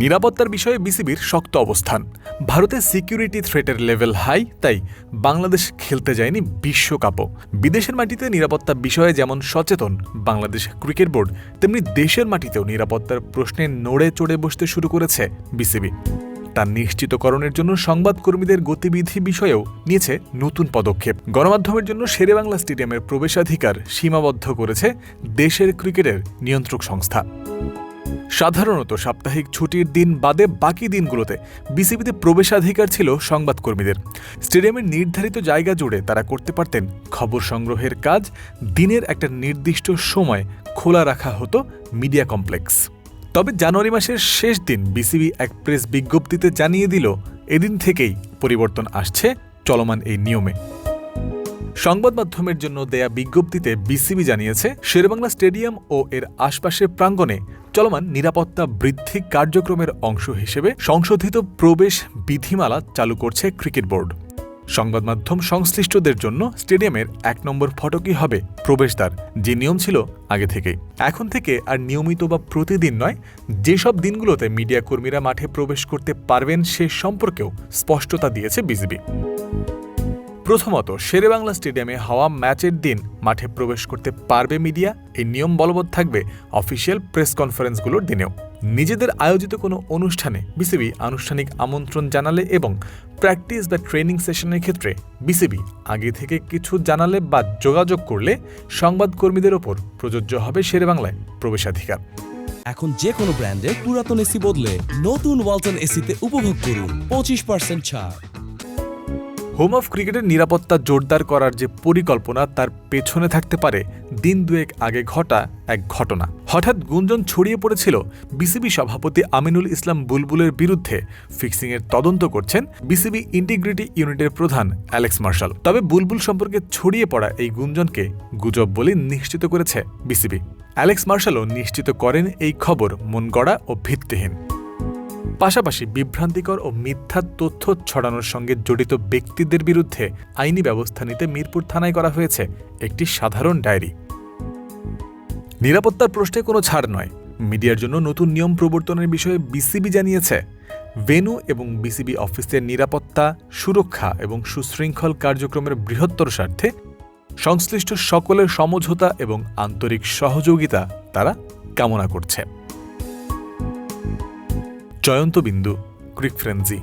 নিরাপত্তার বিষয়ে বিসিবির শক্ত অবস্থান। ভারতে সিকিউরিটি থ্রেটের লেভেল হাই, তাই বাংলাদেশ খেলতে যায়নি বিশ্বকাপও। বিদেশের মাটিতে নিরাপত্তা বিষয়ে যেমন সচেতন বাংলাদেশ ক্রিকেট বোর্ড, তেমনি দেশের মাটিতেও নিরাপত্তার প্রশ্নে নড়ে চড়ে বসতে শুরু করেছে বিসিবি। তা নিশ্চিতকরণের জন্য সংবাদকর্মীদের গতিবিধি বিষয়েও নিয়েছে নতুন পদক্ষেপ। গণমাধ্যমের জন্য শেরেবাংলা স্টেডিয়ামের প্রবেশাধিকার সীমাবদ্ধ করেছে দেশের ক্রিকেটের নিয়ন্ত্রক সংস্থা। সাধারণত সাপ্তাহিক ছুটির দিন বাদে বাকি দিনগুলোতে বিসিবিতে প্রবেশাধিকার ছিল সংবাদকর্মীদের। স্টেডিয়ামের নির্ধারিত জায়গা জুড়ে তারা করতে পারতেন খবর সংগ্রহের কাজ। দিনের একটা নির্দিষ্ট সময় খোলা রাখা হতো মিডিয়া কমপ্লেক্স। তবে জানুয়ারি মাসের শেষ দিন বিসিবি এক প্রেস বিজ্ঞপ্তিতে জানিয়ে দিল, এদিন থেকেই পরিবর্তন আসছে চলমান এই নিয়মে। সংবাদ মাধ্যমের জন্য দেয়া বিজ্ঞপ্তিতে বিসিবি জানিয়েছে, শেরেবাংলা স্টেডিয়াম ও এর আশপাশের প্রাঙ্গণে চলমান নিরাপত্তা বৃদ্ধি কার্যক্রমের অংশ হিসেবে সংশোধিত প্রবেশ বিধিমালা চালু করছে ক্রিকেট বোর্ড। সংবাদ মাধ্যম সংশ্লিষ্টদের জন্য স্টেডিয়ামের ১ নম্বর ফটকই হবে প্রবেশদ্বার, যে নিয়ম ছিল আগে থেকেই। এখন থেকে আর নিয়মিত বা প্রতিদিন নয়, যেসব দিনগুলোতে মিডিয়া কর্মীরা মাঠে প্রবেশ করতে পারবেন সে সম্পর্কেও স্পষ্টতা দিয়েছে বিসিবি। প্রথমত, শেরেবাংলা স্টেডিয়ামে হওয়া ম্যাচের দিন মাঠে প্রবেশ করতে পারবে মিডিয়া। এই নিয়ম বলবৎ থাকবে অফিসিয়াল প্রেস কনফারেন্সগুলোর দিনেও। নিজেদের আয়োজিত কোনো অনুষ্ঠানে বিসিবি আনুষ্ঠানিক আমন্ত্রণ জানালে এবং প্র্যাকটিস বা ট্রেনিং সেশনের ক্ষেত্রে বিসিবি আগে থেকে কিছু জানালে বা যোগাযোগ করলে সংবাদকর্মীদের ওপর প্রযোজ্য হবে শেরেবাংলায় প্রবেশাধিকার। এখন যে কোনো ব্র্যান্ডের পুরাতন এসি বদলে নতুন ওয়ালটন এসিতে উপভোগ করুন 25% ছাড়। হোম অফ ক্রিকেটের নিরাপত্তা জোরদার করার যে পরিকল্পনা, তার পেছনে থাকতে পারে দিন দুয়েক আগে ঘটা এক ঘটনা। হঠাৎ গুঞ্জন ছড়িয়ে পড়েছিল বিসিবি সভাপতি আমিনুল ইসলাম বুলবুলের বিরুদ্ধে ফিক্সিংয়ের তদন্ত করছেন বিসিবি ইন্টিগ্রিটি ইউনিটের প্রধান অ্যালেক্স মার্শাল। তবে বুলবুল সম্পর্কে ছড়িয়ে পড়া এই গুঞ্জনকে গুজব বলে নিশ্চিত করেছে বিসিবি। অ্যালেক্স মার্শালও নিশ্চিত করেন এই খবর মনগড়া ও ভিত্তিহীন। পাশাপাশি বিভ্রান্তিকর ও মিথ্যা তথ্য ছড়ানোর সঙ্গে জড়িত ব্যক্তিদের বিরুদ্ধে আইনি ব্যবস্থা নিতে মিরপুর থানায় করা হয়েছে একটি সাধারণ ডায়েরি। নিরাপত্তার প্রশ্নে কোনো ছাড় নয়। মিডিয়ার জন্য নতুন নিয়ম প্রবর্তনের বিষয়ে বিসিবি জানিয়েছে, ভেন্যু এবং বিসিবি অফিসের নিরাপত্তা, সুরক্ষা এবং সুশৃঙ্খল কার্যক্রমের বৃহত্তর স্বার্থে সংশ্লিষ্ট সকলের সমঝোতা এবং আন্তরিক সহযোগিতা তারা কামনা করছে। জয়ন্ত বিন্দু, ক্রিক ফ্রেন্সি।